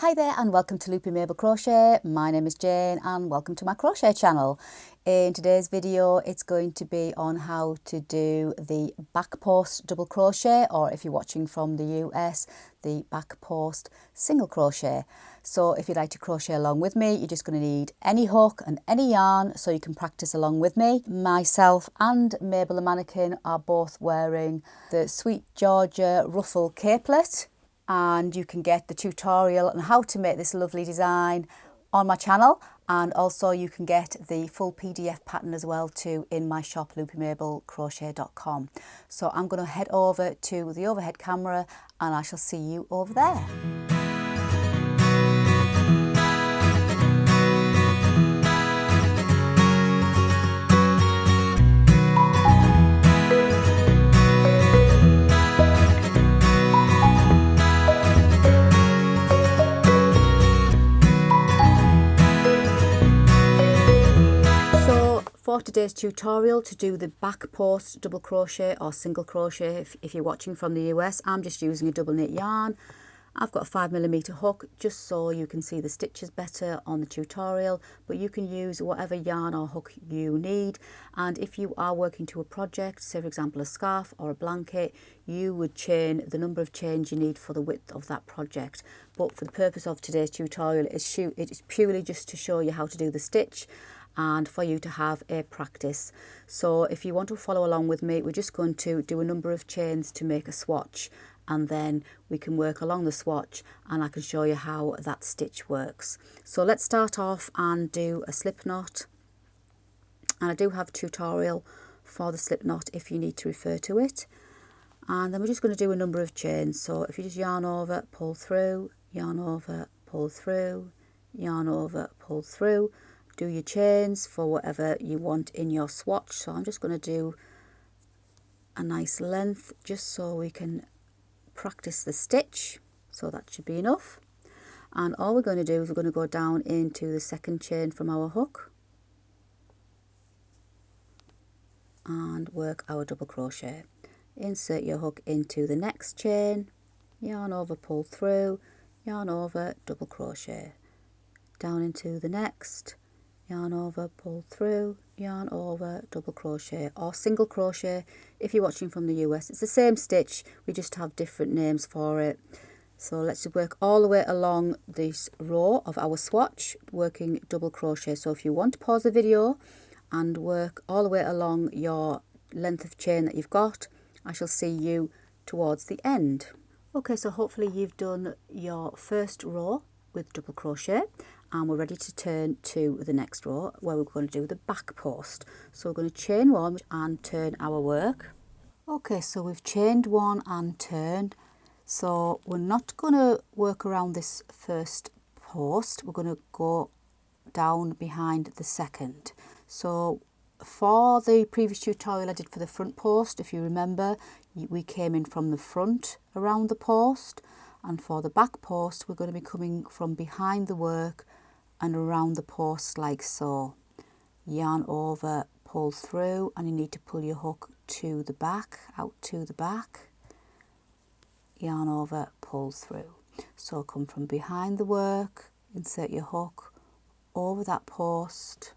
Hi there and welcome to Loopy Mabel Crochet. My name is Jane and welcome to my crochet channel. In today's video it's going to be on how to do the back post double crochet, or if you're watching from the US, the back post single crochet. So if you'd like to crochet along with me, you're just going to need any hook and any yarn so you can practice along with me. Myself and Mabel the mannequin are both wearing the Sweet Georgia ruffle capelet, and you can get the tutorial on how to make this lovely design on my channel, and also you can get the full PDF pattern as well too in my shop loopymabelcrochet.com. So I'm going to head over to the overhead camera and I shall see you over there. For today's tutorial, to do the back post double crochet or single crochet, if you're watching from the US, I'm just using a double knit yarn. I've got a 5mm hook just so you can see the stitches better on the tutorial, but you can use whatever yarn or hook you need. And if you are working to a project, say for example a scarf or a blanket, you would chain the number of chains you need for the width of that project. But for the purpose of today's tutorial, it is purely just to show you how to do the stitch and for you to have a practice. So if you want to follow along with me, we're just going to do a number of chains to make a swatch, and then we can work along the swatch and I can show you how that stitch works. So let's start off and do a slip knot, and I do have a tutorial for the slip knot if you need to refer to it. And then we're just going to do a number of chains. So if you just yarn over, pull through, yarn over, pull through, yarn over, pull through, do your chains for whatever you want in your swatch. So I'm just going to do a nice length just so we can practice the stitch. So that should be enough. And all we're going to do is we're going to go down into the second chain from our hook and work our double crochet. Insert your hook into the next chain, yarn over, pull through, yarn over, double crochet, down into the next, yarn over, pull through, yarn over, double crochet, or single crochet if you're watching from the US. It's the same stitch, we just have different names for it. So let's work all the way along this row of our swatch, working double crochet. So if you want to pause the video and work all the way along your length of chain that you've got, I shall see you towards the end. Okay, so hopefully you've done your first row with double crochet, and we're ready to turn to the next row where we're going to do the back post. So we're going to chain one and turn our work. Okay, so we've chained one and turned. So we're not going to work around this first post, we're going to go down behind the second. So for the previous tutorial I did for the front post, if you remember, we came in from the front around the post, and for the back post we're going to be coming from behind the work and around the post like so. Yarn over, pull through, and you need to pull your hook to the back, out to the back, yarn over, pull through. So come from behind the work, insert your hook over that post,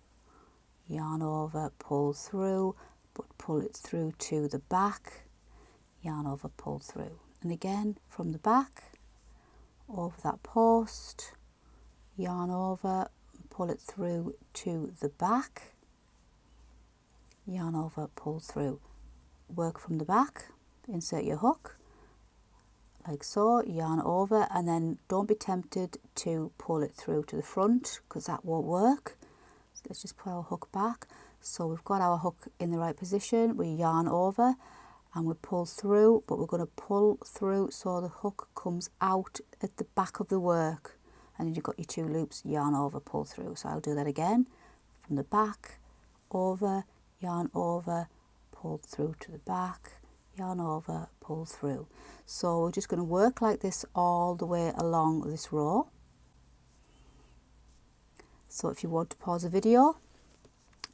yarn over, pull through, but pull it through to the back, yarn over, pull through, and again from the back over that post, yarn over, pull it through to the back, yarn over, pull through, work from the back, insert your hook like so, yarn over, and then don't be tempted to pull it through to the front because that won't work. So let's just put our hook back. So we've got our hook in the right position, we yarn over and we pull through, but we're going to pull through so the hook comes out at the back of the work, and then you've got your two loops, yarn over, pull through. So I'll do that again, from the back, over, yarn over, pull through to the back, yarn over, pull through. So we're just going to work like this all the way along this row. So if you want to pause the video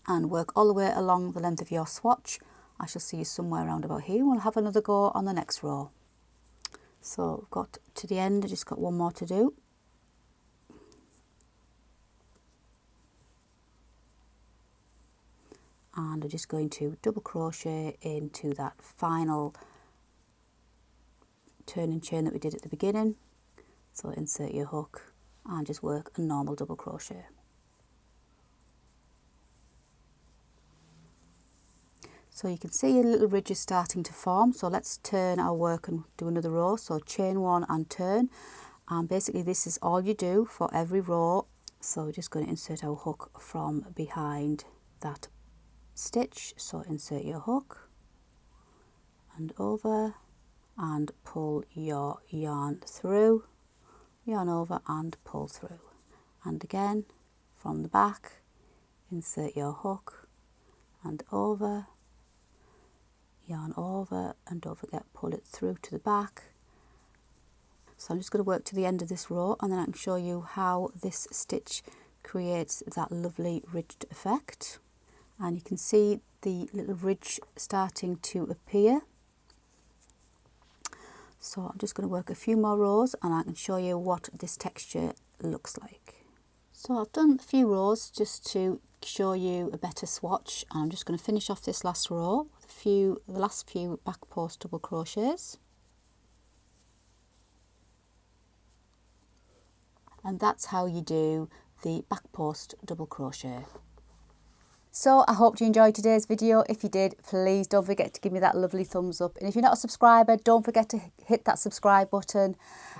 and work all the way along the length of your swatch, I shall see you somewhere around about here. We'll have another go on the next row. So we've got to the end, I just got one more to do. and I'm just going to double crochet into that final turning chain that we did at the beginning. So insert your hook and just work a normal double crochet. So you can see a little ridge is starting to form, so let's turn our work and do another row. So chain one and turn, and basically this is all you do for every row. So we're just going to insert our hook from behind that stitch. So insert your hook and over and pull your yarn through, yarn over and pull through, and again from the back insert your hook and over, yarn over, and don't forget pull it through to the back. So I'm just going to work to the end of this row and then I can show you how this stitch creates that lovely ridged effect. And you can see the little ridge starting to appear. So I'm just going to work a few more rows and I can show you what this texture looks like. So I've done a few rows just to show you a better swatch, and I'm just going to finish off this last row with the last few back post double crochets. And that's how you do the back post double crochet. So I hope you enjoyed today's video. If you did, please don't forget to give me that lovely thumbs up. And if you're not a subscriber, don't forget to hit that subscribe button,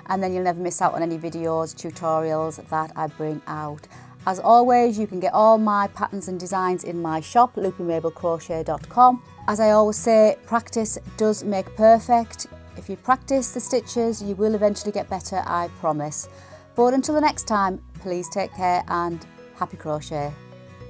and then you'll never miss out on any videos, tutorials that I bring out. As always, you can get all my patterns and designs in my shop, loopymabelcrochet.com. As I always say, practice does make perfect. If you practice the stitches, you will eventually get better, I promise. But until the next time, please take care and happy crochet.